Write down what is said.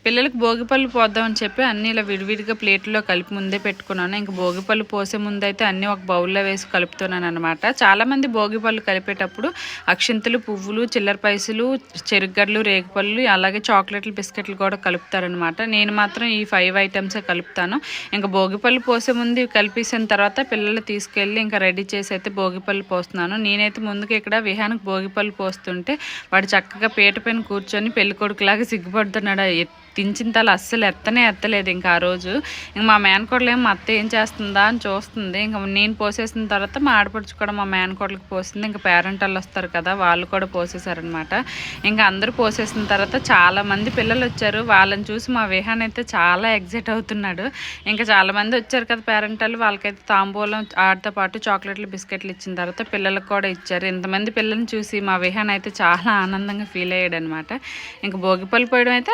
పిల్లలకి భోగిపళ్ళు పోద్దామని చెప్పి అన్నీ ఇలా విడివిడిగా ప్లేట్లో కలిపి ముందే పెట్టుకున్నాను. ఇంక భోగిపళ్ళు పోసే ముందైతే అన్నీ ఒక బౌల్లో వేసి కలుపుతున్నాను అనమాట. చాలామంది భోగిపళ్ళు కలిపేటప్పుడు అక్షింతలు, పువ్వులు, చిల్లర పైసలు, చెరుగడ్డలు, రేగిపళ్ళు, అలాగే చాక్లెట్లు, బిస్కెట్లు కూడా కలుపుతారనమాట. నేను మాత్రం ఈ 5 ఐటమ్సే కలుపుతాను. ఇంకా భోగిపళ్ళు పోసే ముందు కలిపేసిన తర్వాత పిల్లలు తీసుకెళ్ళి ఇంకా రెడీ చేసి అయితే భోగిపళ్ళు పోస్తున్నాను. నేనైతే ముందుకు ఇక్కడ విహానికి భోగిపళ్ళు పోస్తుంటే వాడు చక్కగా పీట పైన కూర్చొని పెళ్ళికొడుకులాగా సిగ్గుపడుతున్నాడు. దించిన తల అస్సలు ఎత్తలేదు ఇంకా ఆ రోజు. ఇంక మా మేనకోడలు ఏమో మా అత్త ఏం చేస్తుందా అని చూస్తుంది. ఇంకా నేను పోసేసిన తర్వాత మా ఆడపడుచు కూడా మా మేనకోడలకు పోసింది. ఇంకా పేరెంట్ వాళ్ళు వస్తారు కదా, వాళ్ళు కూడా పోసేసారనమాట. ఇంకా అందరూ పోసేసిన తర్వాత చాలామంది పిల్లలు వచ్చారు. వాళ్ళని చూసి మా విహాన్ అయితే చాలా ఎగ్జైట్ అవుతున్నాడు. ఇంకా చాలామంది వచ్చారు కదా పేరెంట్ వాళ్ళు, వాళ్ళకైతే తాంబూలం ఆడితో పాటు చాక్లెట్లు, బిస్కెట్లు ఇచ్చిన తర్వాత పిల్లలకు కూడా ఇచ్చారు. ఇంతమంది పిల్లల్ని చూసి మా విహాన్ అయితే చాలా ఆనందంగా ఫీల్ అయ్యాడు అనమాట. ఇంకా భోగిపళ్ళు పోయడం అయితే